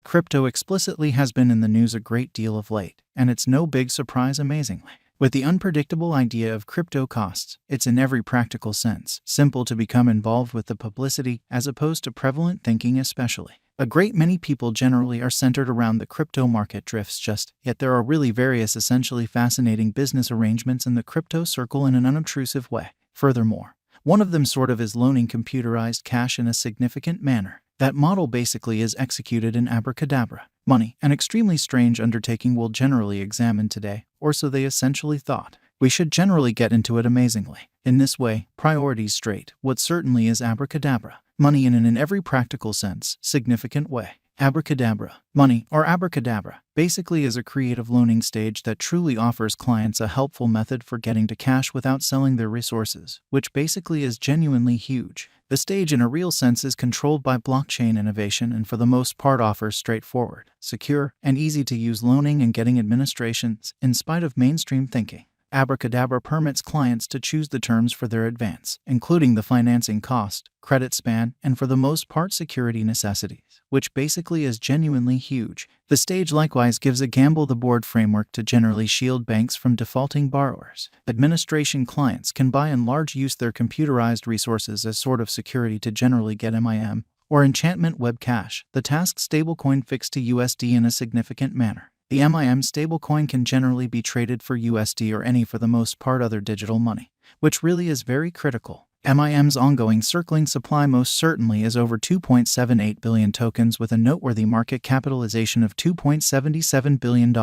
Crypto explicitly has been in the news a great deal of late, and it's no big surprise amazingly. With the unpredictable idea of crypto costs, it's in every practical sense simple to become involved with the publicity as opposed to prevalent thinking especially. A great many people generally are centered around the crypto market drifts yet there are really various essentially fascinating business arrangements in the crypto circle in an unobtrusive way. Furthermore, one of them sort of is loaning computerized cash in a significant manner. That model basically is executed in abracadabra. Money, an extremely strange undertaking we'll generally examine today, or so they essentially thought. We should generally get into it amazingly. In this way, priorities straight, what certainly is abracadabra. Money in an every practical sense, significant way. Abracadabra, money, or abracadabra, basically is a creative loaning stage that truly offers clients a helpful method for getting to cash without selling their resources, which basically is genuinely huge. The stage in a real sense is controlled by blockchain innovation and for the most part offers straightforward, secure, and easy-to-use loaning and getting administrations, in spite of mainstream thinking. Abracadabra permits clients to choose the terms for their advance, including the financing cost, credit span, and for the most part security necessities, which basically is genuinely huge. The stage likewise gives a gamble-the-board framework to generally shield banks from defaulting borrowers. Administration clients can by and large use their computerized resources as sort of security to generally get MIM, or enchantment web cash, the task stablecoin fixed to USD in a significant manner. The MIM stablecoin can generally be traded for USD or any for the most part other digital money, which really is very critical. MIM's ongoing circling supply most certainly is over 2.78 billion tokens with a noteworthy market capitalization of $2.77 billion,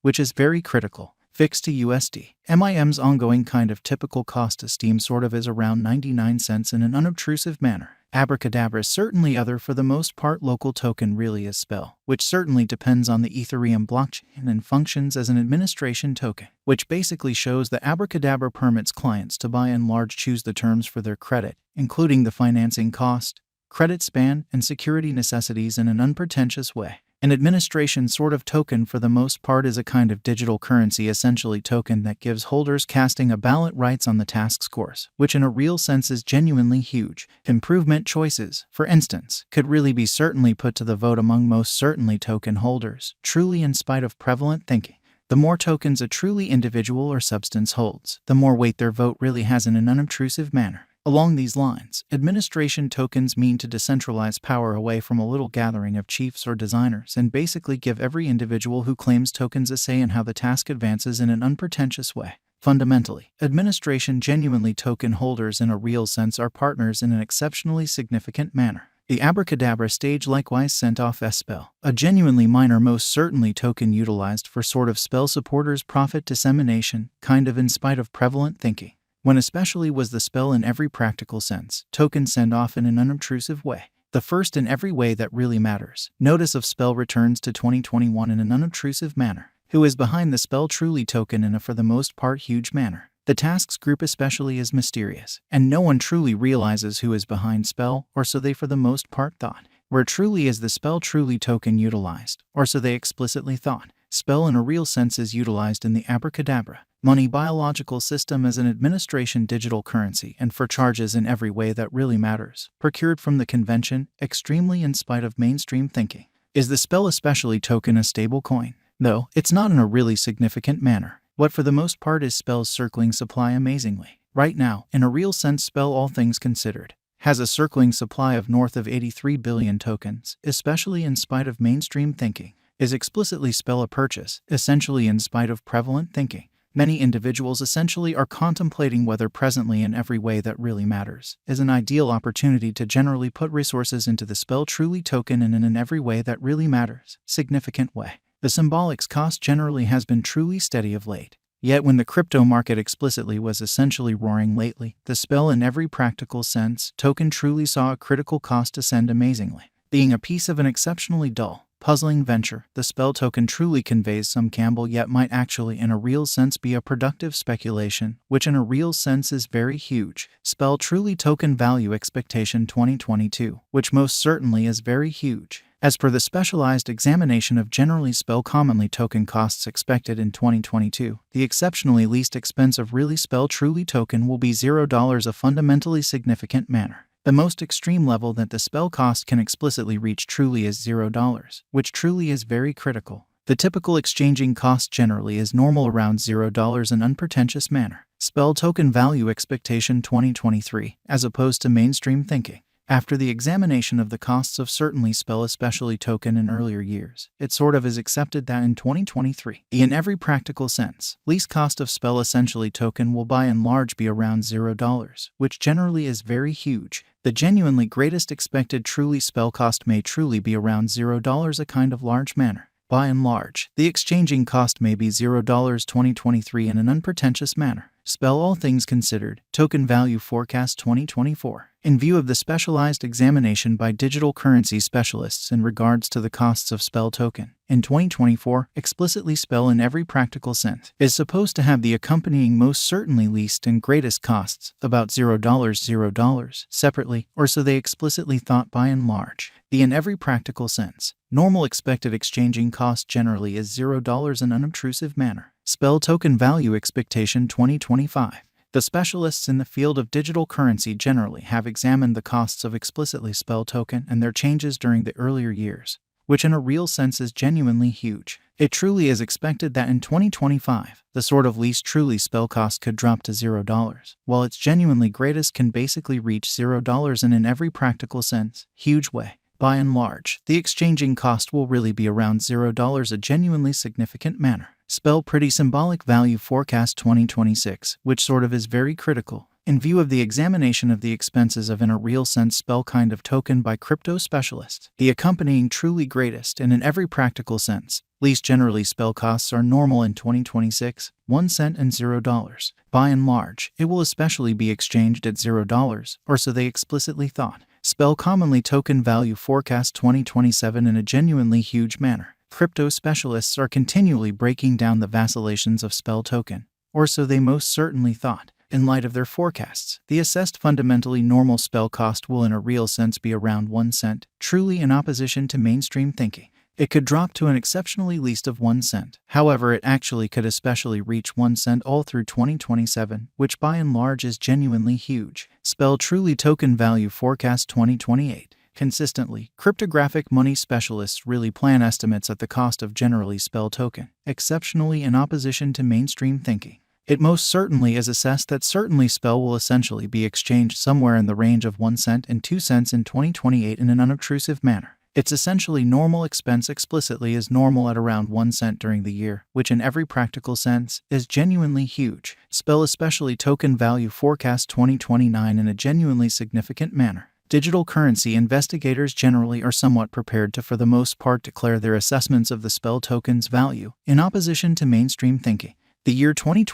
which is very critical. Fixed to USD. MIM's ongoing kind of typical cost esteem sort of is around 99 cents in an unobtrusive manner. Abracadabra is certainly other for the most part local token really is Spell, which certainly depends on the Ethereum blockchain and functions as an administration token, which basically shows that Abracadabra permits clients to by and large choose the terms for their credit, including the financing cost, credit span, and security necessities in an unpretentious way. An administration sort of token for the most part is a kind of digital currency essentially token that gives holders casting a ballot rights on the task scores, which in a real sense is genuinely huge. Improvement choices, for instance, could really be certainly put to the vote among most certainly token holders, truly in spite of prevalent thinking. The more tokens a truly individual or substance holds, the more weight their vote really has in an unobtrusive manner. Along these lines, administration tokens mean to decentralize power away from a little gathering of chiefs or designers and basically give every individual who claims tokens a say in how the task advances in an unpretentious way. Fundamentally, administration genuinely token holders in a real sense are partners in an exceptionally significant manner. The Abracadabra stage likewise sent off Spell, a genuinely minor most certainly token utilized for sort of Spell supporters' profit dissemination, kind of in spite of prevalent thinking. When especially was the Spell in every practical sense, token send off in an unobtrusive way. The first in every way that really matters. Notice of Spell returns to 2021 in an unobtrusive manner. Who is behind the Spell truly token in a for the most part huge manner? The tasks group especially is mysterious, and no one truly realizes who is behind Spell, or so they for the most part thought. Where truly is the Spell truly token utilized, or so they explicitly thought. Spell in a real sense is utilized in the Abracadabra money biological system as an administration digital currency and for charges in every way that really matters, procured from the convention, extremely in spite of mainstream thinking. Is the Spell especially token a stable coin? No, it's not in a really significant manner. What for the most part is Spell's circling supply amazingly. Right now, in a real sense Spell all things considered, has a circling supply of north of 83 billion tokens, especially in spite of mainstream thinking. Is explicitly Spell a purchase, essentially in spite of prevalent thinking. Many individuals essentially are contemplating whether presently in every way that really matters is an ideal opportunity to generally put resources into the Spell truly token in an every way that really matters, significant way. The symbolics cost generally has been truly steady of late. Yet when the crypto market explicitly was essentially roaring lately, the Spell in every practical sense token truly saw a critical cost ascend amazingly. Being a piece of an exceptionally dull, puzzling venture, the Spell token truly conveys some gamble yet might actually in a real sense be a productive speculation, which in a real sense is very huge. Spell truly token value expectation 2022, which most certainly is very huge. As per the specialized examination of generally Spell commonly token costs expected in 2022, the exceptionally least expensive really Spell truly token will be $0 a fundamentally significant manner. The most extreme level that the spell cost can explicitly reach truly is $0, which truly is very critical. The typical exchanging cost generally is normal around $0 in unpretentious manner. Spell token value expectation 2023, as opposed to mainstream thinking. After the examination of the costs of certainly spell especially token in earlier years, it sort of is accepted that in 2023, in every practical sense, least cost of spell essentially token will by and large be around $0, which generally is very huge. The genuinely greatest expected truly spell cost may truly be around $0 a kind of large manner. By and large, the exchanging cost may be $0 2023 in an unpretentious manner. Spell all things considered, token value forecast 2024. In view of the specialized examination by digital currency specialists in regards to the costs of spell token, in 2024, explicitly spell in every practical sense is supposed to have the accompanying most certainly least and greatest costs, about $0 separately, or so they explicitly thought by and large. The in every practical sense, normal expected exchanging cost generally is $0 in unobtrusive manner. Spell token value expectation 2025. The specialists in the field of digital currency generally have examined the costs of explicitly spell token and their changes during the earlier years, which in a real sense is genuinely huge. It truly is expected that in 2025, the sort of least truly spell cost could drop to $0, while its genuinely greatest can basically reach $0 in every practical sense, huge way. By and large, the exchanging cost will really be around $0 a genuinely significant manner. Spell pretty symbolic value forecast 2026, which sort of is very critical. In view of the examination of the expenses of in a real sense spell kind of token by crypto specialists, the accompanying truly greatest and in every practical sense, least generally spell costs are normal in 2026, 1 cent and $0. By and large, it will especially be exchanged at $0, or so they explicitly thought. Spell commonly token value forecast 2027 in a genuinely huge manner. Crypto specialists are continually breaking down the vacillations of spell token, or so they most certainly thought. In light of their forecasts, the assessed fundamentally normal spell cost will in a real sense be around 1 cent, truly in opposition to mainstream thinking. It could drop to an exceptionally least of 1 cent. However, it actually could especially reach 1 cent all through 2027, which by and large is genuinely huge. Spell truly token value forecast 2028. Consistently, cryptographic money specialists really plan estimates at the cost of generally spell token, exceptionally in opposition to mainstream thinking. It most certainly is assessed that certainly spell will essentially be exchanged somewhere in the range of 1 cent and 2 cents in 2028 in an unobtrusive manner. Its essentially normal expense explicitly is normal at around 1 cent during the year, which in every practical sense is genuinely huge. Spell especially token value forecast 2029 in a genuinely significant manner. Digital currency investigators generally are somewhat prepared to for the most part declare their assessments of the spell token's value in opposition to mainstream thinking. The year 2020